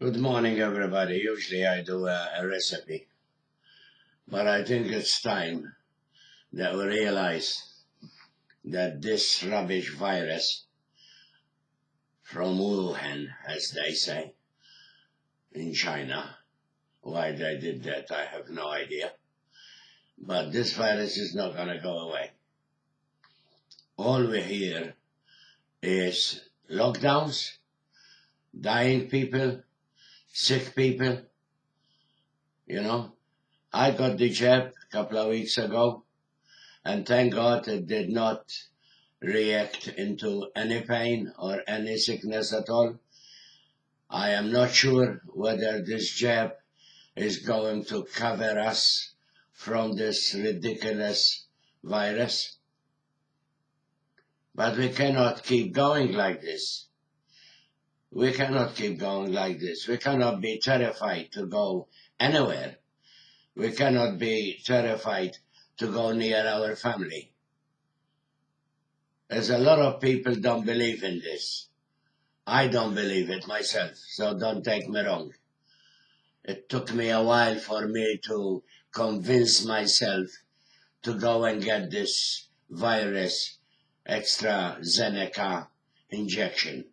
Good morning, everybody. Usually I do a recipe, but I think it's time that we realize that this rubbish virus from Wuhan, as they say, in China, why they did that, I have no idea. But this virus is not going to go away. All we hear is lockdowns, dying people, sick people. I got the jab a couple of weeks ago, and thank God it did not react into any pain or any sickness at all. I am not sure whether this jab is going to cover us from this ridiculous virus. But we cannot keep going like this. We cannot keep going like this. We cannot be terrified to go anywhere. We cannot be terrified to go near our family. There's a lot of people don't believe in this. I don't believe it myself, so don't take me wrong. It took me a while for me to convince myself to go and get this virus AstraZeneca injection.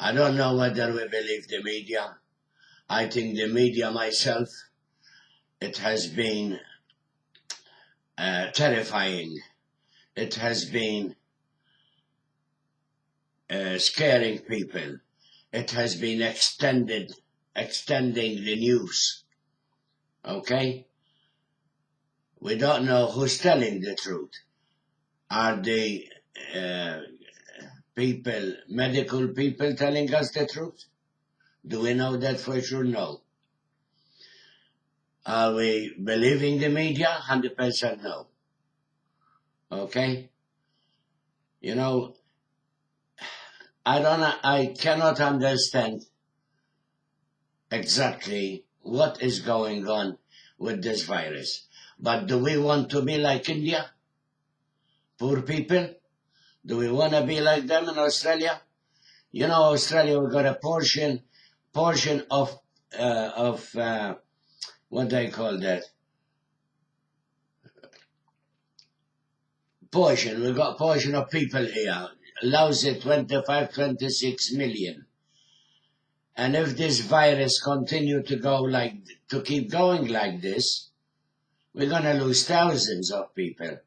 I don't know whether we believe the media. I think the media myself, it has been terrifying. It has been scaring people. It has been extending the news. Okay? We don't know who's telling the truth. Are the medical people telling us the truth? Do we know that for sure? No. Are we believing the media? 100% no. Okay? I cannot understand exactly what is going on with this virus. But do we want to be like India? Poor people? Do we want to be like them in Australia? Australia, we got a portion of what they call that? We got portion of people here. Lousy 25, 26 million. And if this virus continue to keep going like this, we're going to lose thousands of people.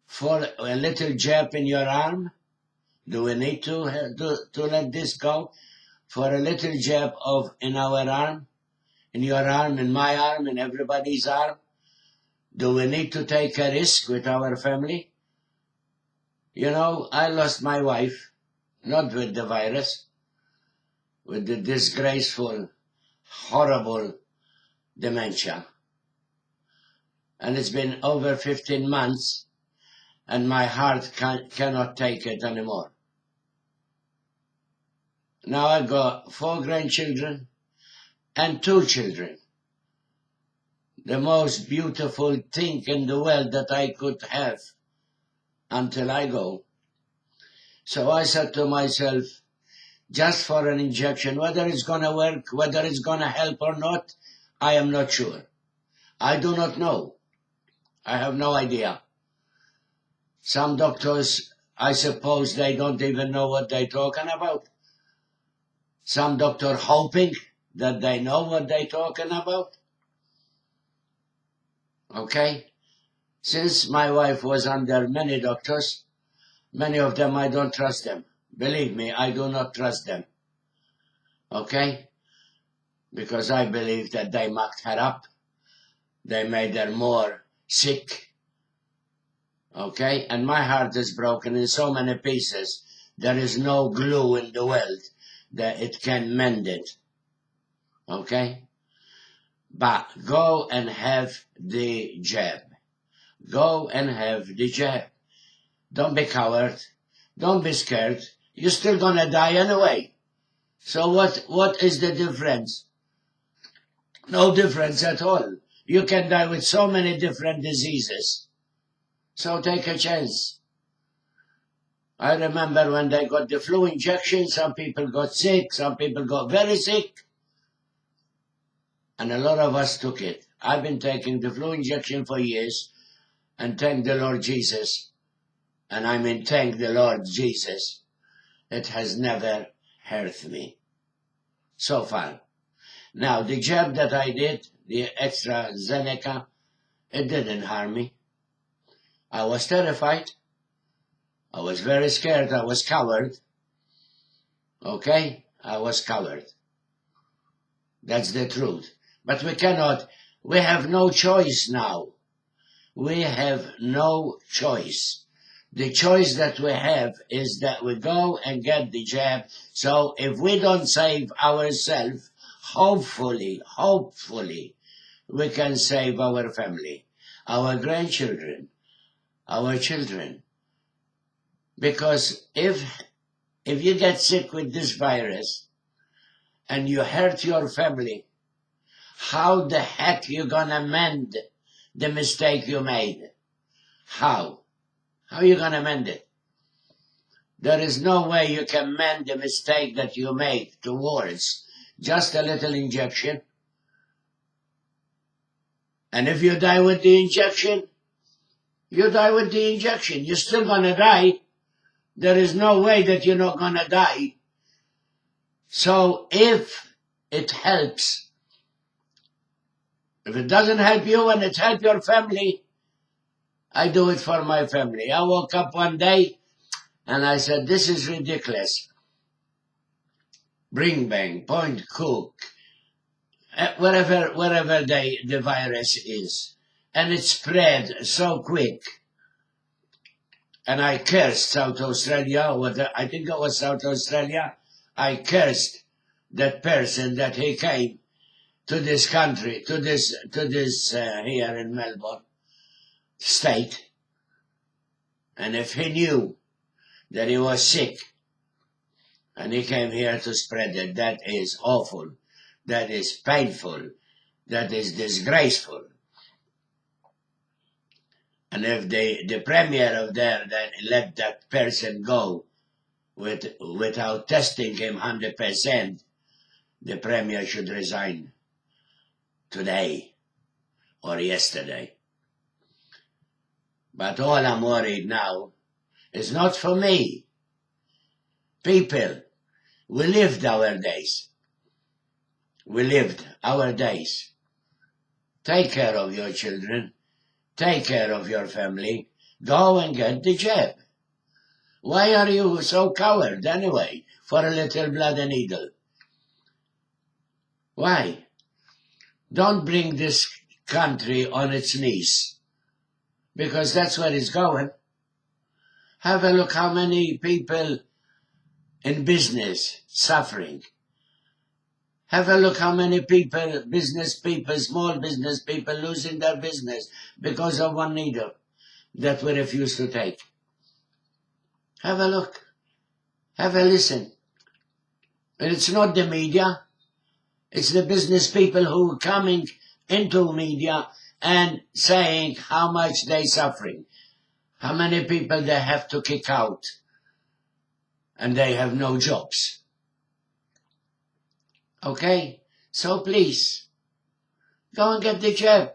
For a little jab in your arm, do we need to let this go? For a little jab in our arm, in your arm, in my arm, in everybody's arm, do we need to take a risk with our family? I lost my wife, not with the virus, with the disgraceful, horrible dementia. And it's been over 15 months, and my heart cannot take it anymore. Now I got 4 grandchildren and 2 children. The most beautiful thing in the world that I could have until I go. So I said to myself, just for an injection, whether it's going to work, whether it's going to help or not, I am not sure. I do not know. I have no idea. Some doctors, I suppose they don't even know what they're talking about. Some doctor hoping that they know what they're talking about. Okay? Since my wife was under many doctors, many of them I don't trust them. Believe me, I do not trust them. Okay? Because I believe that they mucked her up. They made her more sick. Okay? And my heart is broken in so many pieces. There is no glue in the world that it can mend it. Okay? But go and have the jab. Go and have the jab. Don't be coward. Don't be scared. You're still gonna die anyway. So what is the difference? No difference at all. You can die with so many different diseases. So take a chance. I remember when they got the flu injection, some people got sick, some people got very sick, and a lot of us took it. I've been taking the flu injection for years, and thank the Lord Jesus, and I mean thank the Lord Jesus, it has never hurt me so far. Now, the jab that I did, the AstraZeneca, it didn't harm me. I was terrified. I was very scared. I was coward. Okay? I was coward. That's the truth. But we have no choice now. We have no choice. The choice that we have is that we go and get the jab. So if we don't save ourselves, hopefully, we can save our family, our grandchildren, our children. Because if you get sick with this virus and you hurt your family, how the heck you gonna mend the mistake you made? How? How are you gonna mend it? There is no way you can mend the mistake that you made towards just a little injection. And if you die with the injection, you die with the injection. You're still gonna die. There is no way that you're not gonna die. So if it helps, if it doesn't help you and it helps your family, I do it for my family. I woke up one day and I said, this is ridiculous. Bring Bang, Point Cook, wherever the virus is. And it spread so quick. And I cursed South Australia, I think it was South Australia. I cursed that person that he came to this country, to this here in Melbourne state. And if he knew that he was sick and he came here to spread it, that is awful, that is painful, that is disgraceful. And if the premier of there that let that person go without testing him 100%, the premier should resign today or yesterday. But all I'm worried now is not for me. People, we lived our days. We lived our days. Take care of your children. Take care of your family. Go and get the jab. Why are you so coward anyway for a little blood and needle? Why? Don't bring this country on its knees, because that's where it's going. Have a look how many people in business suffering. Have a look how many people, business people, small business people losing their business because of one needle that we refuse to take. Have a look. Have a listen. And it's not the media. It's the business people who are coming into media and saying how much they're suffering. How many people they have to kick out and they have no jobs. Okay? So please, go and get the jab.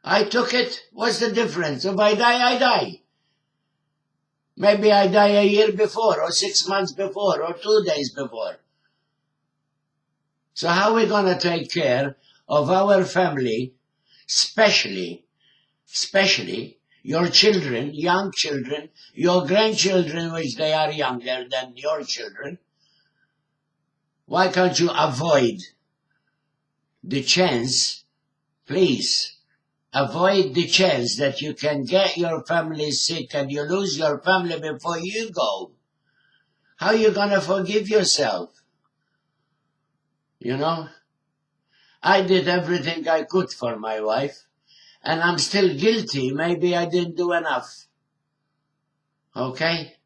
I took it. What's the difference? If I die, I die. Maybe I die a year before, or 6 months before, or 2 days before. So how are we going to take care of our family, especially your children, young children, your grandchildren, which they are younger than your children? Why can't you avoid the chance, please, avoid the chance that you can get your family sick and you lose your family before you go? How are you going to forgive yourself? You know, I did everything I could for my wife, and I'm still guilty. Maybe I didn't do enough. Okay?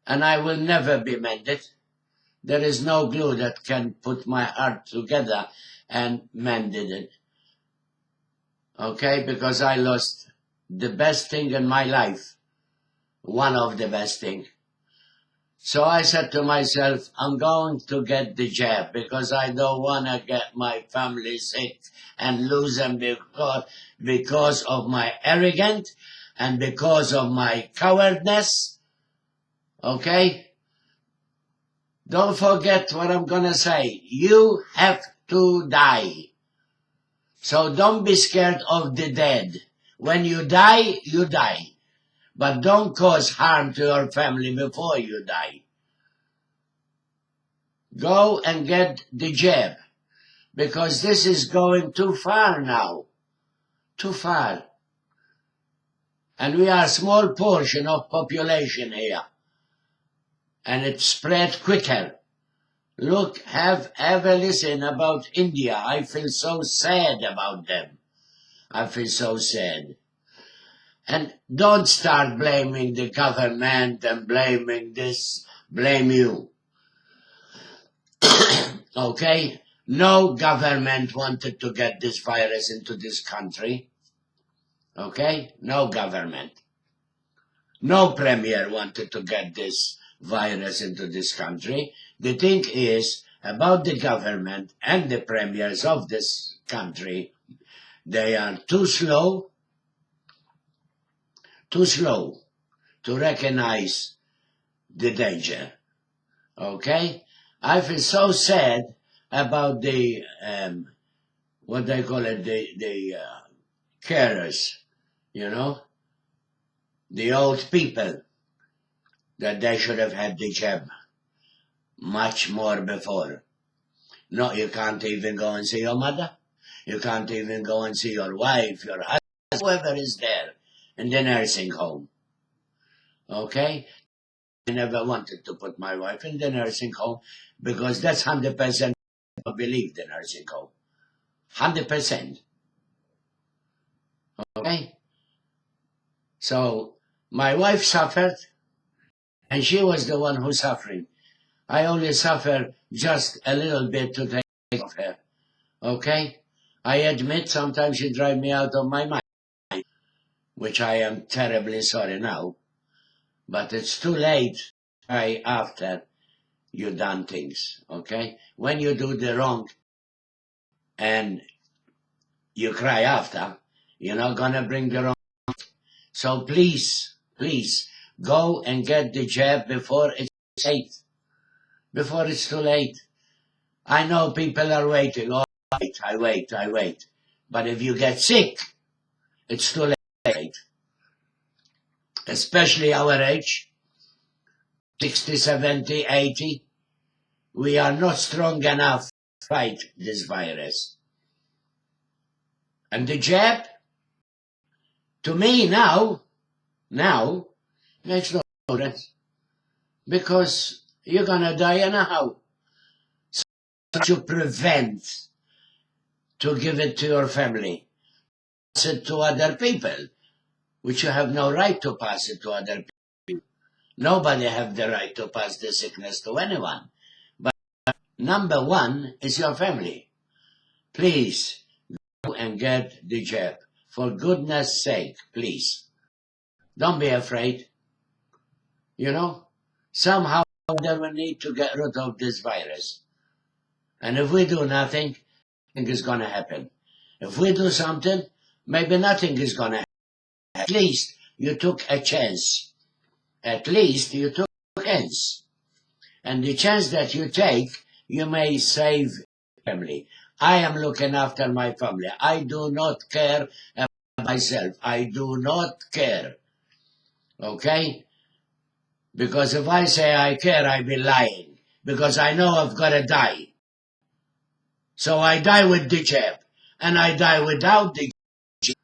And I will never be mended. There is no glue that can put my heart together and mended it. Okay? Because I lost the best thing in my life. one of the best things. So I said to myself, I'm going to get the jab because I don't want to get my family sick and lose them because of my arrogance and because of my cowardness. Okay? Don't forget what I'm going to say. You have to die. So don't be scared of the dead. When you die, you die. But don't cause harm to your family before you die. Go and get the jab. Because this is going too far now. Too far. And we are a small portion of population here. And it spread quicker. Look, have a listen about India. I feel so sad about them. I feel so sad. And don't start blaming the government and blaming this, blame you. Okay? No government wanted to get this virus into this country. Okay? No government. No premier wanted to get this virus into this country. The thing is about the government and the premiers of this country, they are too slow to recognize the danger. Okay? I feel so sad about the, what they call it, the carers, you know, the old people, that they should have had the jab much more before. No, you can't even go and see your mother. You can't even go and see your wife, your husband, whoever is there in the nursing home. Okay? I never wanted to put my wife in the nursing home because that's 100% I believe the nursing home. 100%. Okay? So my wife suffered and she was the one who suffering. I only suffer just a little bit to take care of her. Okay? I admit sometimes she drives me out of my mind, which I am terribly sorry now. But it's too late after you done things, okay? When you do the wrong and you cry after, you're not going to bring the wrong. So please, go and get the jab before it's late. Before it's too late. I know people are waiting. Oh, I wait. But if you get sick, it's too late. Especially our age, 60, 70, 80. We are not strong enough to fight this virus. And the jab, to me now, makes no difference. Because you're going to die anyhow. So to prevent to give it to your family, pass it to other people, which you have no right to pass it to other people. Nobody have the right to pass the sickness to anyone. But number one is your family. Please go and get the jab. For goodness sake, please. Don't be afraid. You know, somehow we need to get rid of this virus. And if we do nothing, nothing is going to happen. If we do something, maybe nothing is going to happen. At least you took a chance. At least you took a chance. And the chance that you take, you may save family. I am looking after my family. I do not care about myself. I do not care. Okay? Because if I say I care, I be lying. Because I know I've got to die. So I die with the jab. And I die without the jab.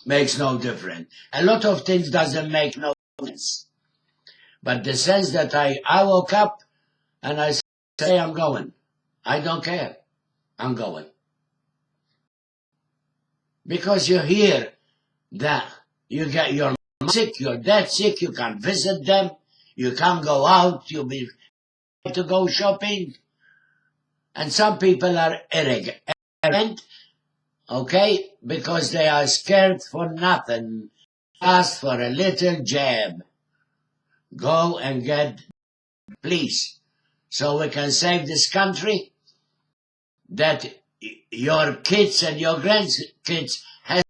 Makes no difference. A lot of things doesn't make no sense. But the sense that I woke up and I say I'm going. I don't care. I'm going. Because you hear that you get your mom sick, your dad sick, you can't visit them, you can't go out, you'll be to go shopping. And some people are arrogant, okay, because they are scared for nothing. Ask for a little jab. Go and get, please, so we can save this country, that your kids and your grandkids have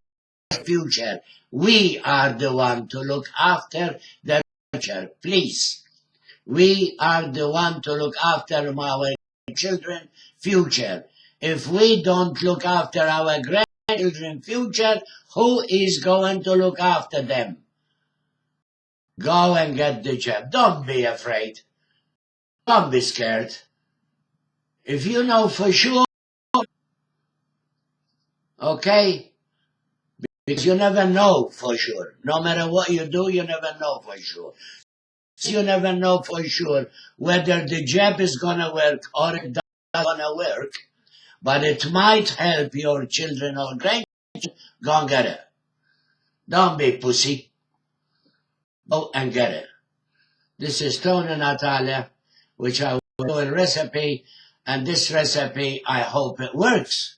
a future. We are the one to look after their future, please. We are the one to look after our children's future. If we don't look after our grandchildren's future, who is going to look after them? Go and get the jab. Don't be afraid. Don't be scared. If you know for sure, okay? Because you never know for sure. No matter what you do, you never know for sure. You never know for sure whether the jab is going to work or it's not going to work. But it might help your children or grandchildren. Go and get it. Don't be pussy. Go and get it. This is Tony Natale, which I will do a recipe, and this recipe, I hope it works.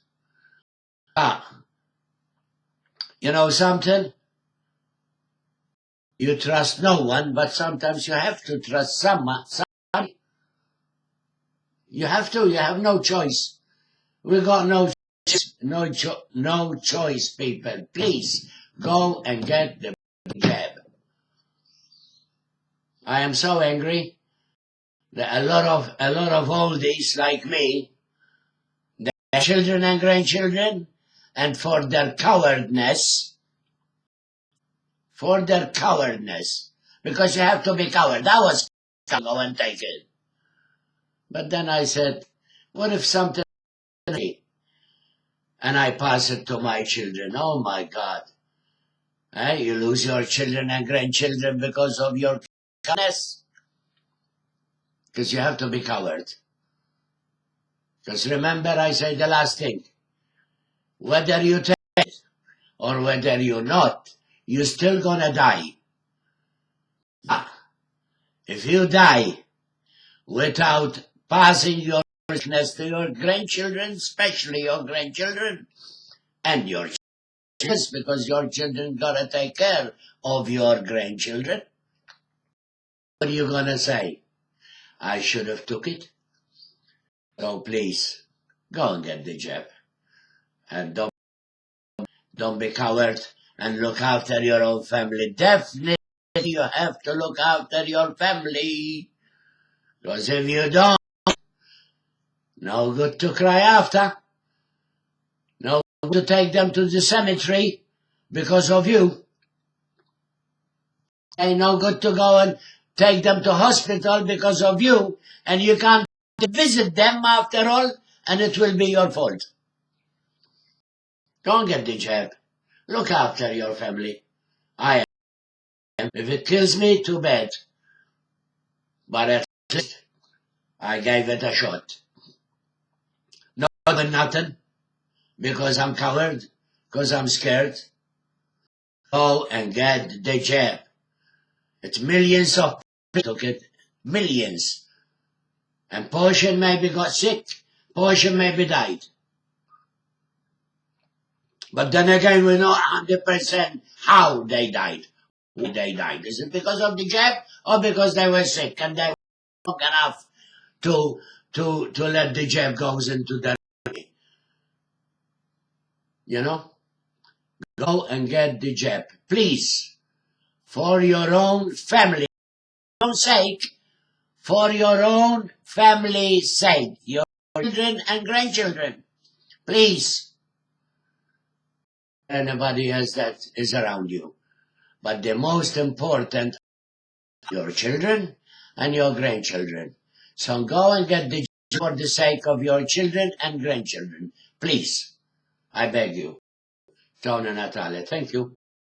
You know something? You trust no one, but sometimes you have to trust somebody. You have to. You have no choice. We got no choice, people. Please go and get the jab. I am so angry that a lot of oldies like me, their children and grandchildren, and for their cowardness, because you have to be coward. I was go and take it. But then I said, what if something, and I pass it to my children? Oh my God. You lose your children and grandchildren because of your cowardness? Because you have to be coward. Because remember, I say the last thing. Whether you take it or whether you not, you're still gonna die. If you die without passing your sickness to your grandchildren, especially your grandchildren, and your children, because your children gotta take care of your grandchildren, what are you gonna say? I should have took it. So please, go and get the jab. And don't be coward, and look after your own family. Definitely you have to look after your family. Because if you don't, no good to cry after. No good to take them to the cemetery because of you. Ain't no good to go and take them to hospital because of you, and you can't visit them after all, and it will be your fault. Don't get the jab. Look after your family. I am. If it kills me, too bad. But at least I gave it a shot. Not doing nothing, because I'm coward, because I'm scared. Go and get the jab. It's millions of people took it. Millions. And portion maybe got sick. Portion maybe died. But then again, we know 100% how they died. Why they died. Is it because of the jab or because they were sick and they were not enough to let the jab goes into their body? You know? Go and get the jab. Please. For your own family. Sake. For your own family's sake. Your children and grandchildren. Please. Anybody else that is around you. But the most important, your children and your grandchildren. So go and get the jab for the sake of your children and grandchildren. Please. I beg you. Tony Natale. Thank you.